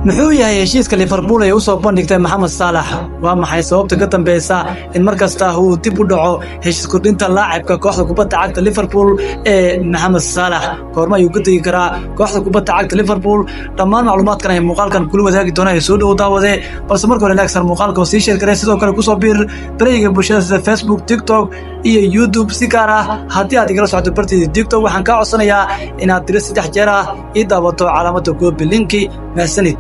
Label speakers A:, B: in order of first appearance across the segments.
A: muxuu yahay heshiiska Liverpool ay u soo bandhigtay Mohamed Salah waa maxay sababta ka dambaysa in markasta uu dib u dhaco heshiis kordhinta laacibka kooxda kubadda cagta Liverpool ee Mohamed Salah goorma ayuu ka tagi karaa kooxda kubadda cagta Liverpool dhammaan macluumaadkan ay muuqaalkan kula wadaagi doonaan soo dhaw daawade balse marka hore laagsan muuqaalka oo sii share garay sidoo kale ku soo biir barayga bulshada sida Facebook TikTok iyo YouTube si gaar ah haddii aad igala socoto bartida TikTok waxaan ka codsanayaa inaad tiro 3 jeer ii daawato calaamadda goob linki maasanid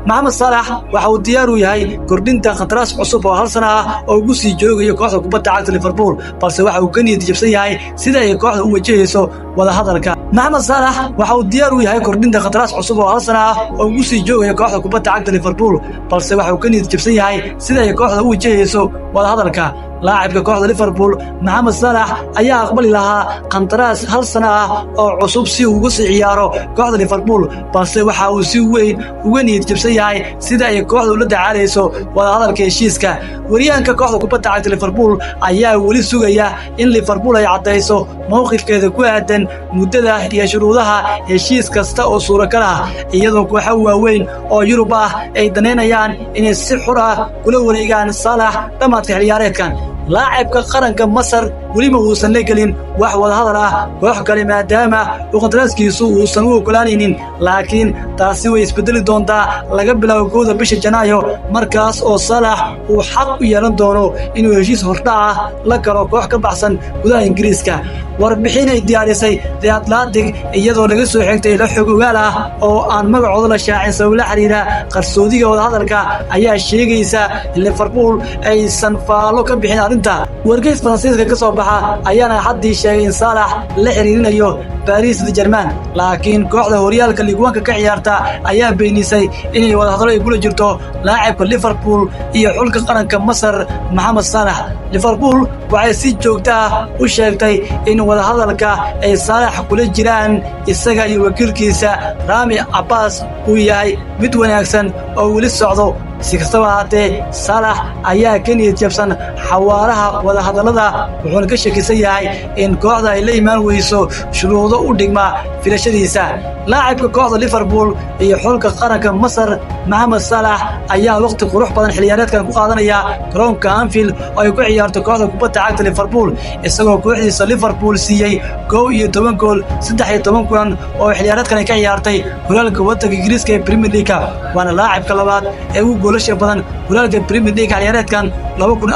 A: Mohamed Salah waxa uu diyaar u yahay kordhinta qandaraas cusub oo hal sano ah oo ugu sii joogayo kooxda kubadda cagta Liverpool balse waxa uu ka niyad jabsan yahay sida ay kooxda u wajahayso wada hadalka Mohamed Salah waxa uu diyaar u yahay kordhinta qandaraas cusub oo hal sano ah oo ugu sii joogayo kooxda kubadda cagta Liverpool balse waxa uu ka niyad jabsan yahay sida ay kooxda u wajahayso wada hadalka لاعب كوحدة ليفربول محمد صلاح ayaa aqbali lahaa qandaraas hal sano ah oo cusub si uu ugu sii ciyaaro kooxda Liverpool balse waxa uu si weyn uga niyad jabsan yahay sida ay kooxdu la dacaalayso wada hadalka heshiiska wariyaanka kooxda kubadda cagta Liverpool ayaa wali sugaya in Liverpool ay cadeyso mowqifkeeda ku aadan muddada iyo shuruudaha heshiis kasta oo suuragal ah iyadoo kooxo waaweyn oo Yurub ah ay daneynayaan inay si xor ah kula wareegaan Salah dhamaadka ciyaareedkan لاعبka qaranka Masar wali ma uusan leegalin wax wada hadal ah koox kale maadaama uu qandaraaskiisu uusan u ogolaanaynin laakiin taasi way isbedeli doontaa laga bilaabo kooda bisha Janaayo markaas oo Salah uu xaq u yeelan doono inuu heshiis hordhac la galo koox ka baxsan gudaha Ingiriiska warbixin ay diyaarisay The Atlantic iyadoo laga soo xigtay la xog ogaal ah oo aan magacooda la shaacin sabab la xiriira qarsoodiga wada hadalka ayaa sheegaysa in Liverpool aysan faalo ka bixin arinta wargeys Faransiiska ka soo baxa ayaana haddii sheegay in Salah la xiriirinayo Paris Saint-Germain laakiin kooxda horyaalka Ligue 1 ka ciyaarta ayaa beenisay inay wada hadal ay kula jirto laacibka Liverpool iyo xulka qaranka Masar Mohamed Salah Liverpool waxay si joogto ah u sheegtay in wada hadalka ay Salah kula jiraan isaga iyo wakiilkiisa Rami Abbas uu yahay mid wanaagsan oo wali socdo si kastaba haatee Salah ayaa ka niyad jabsan xawaaraha wada hadalada wuxuuna ka shakisan yahay in kooxda ay la imaan weyso shuruudo u dhigma filashadiisa لاعبka kooxda Liverpool iyo xulka qaranka Masar Mohamed Salah ayaa waqti qurux badan xiliyaareedkan ku qaadanaya garoonka Anfield oo ay ku ciyaarto kooxda kubadda cagta Liverpool isagoo kooxdiisa Liverpool siiyay 12 gool 13 kulan oo xiliyaareedkan ay ka ciyaartay horyaalka waddanka Ingiriiska ee Premier League waana laacibka labaad ee ugu goolasha badan horyaalka Premier League xiliyaareedkan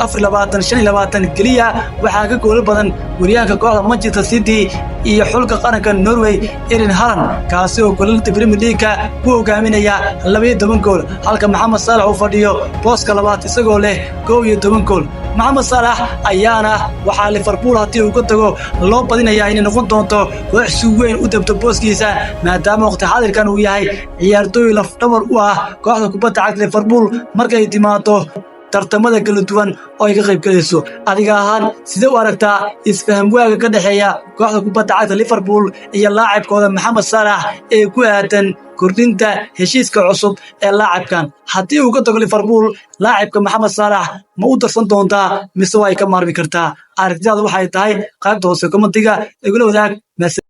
A: 2024-25 kaliya waxaa ka gool badan wariyaanka kooxda Manchester City iyo xulka qaranka Norway Erling Haaland kaasi oo goolanta Premier League ku hogaaminaya 12 gool halka Mohamed Salah uu fadhiyo booska labaad isagoo leh 12 gool Mohamed Salah ayaana waxa Liverpool haddii uu ka tago loo badinayaa inay noqon doonto koox si weyn u dabto booskiisa maadaama waqti xaadirkan uu yahay ciyaartooy laf dhabar u ah kooxda kubadda cagta Liverpool markay timaado tartamada kala duwan oo ay ka qayb galayso adiga ahaan sidee u aragtaa isfaham waaga ka dhaxeeya kooxda kubadda cagta Liverpool iyo laacibkooda Mohamed Salah ee ku aadan kordhinta heshiiska cusub ee laacibkan haddii uu ka tago Liverpool laacibka Mohamed Salah ma u darsan doontaa mise way ka maarmi kartaa aragtidaadu waxay tahay qaybta hoose commentiga igula wadaag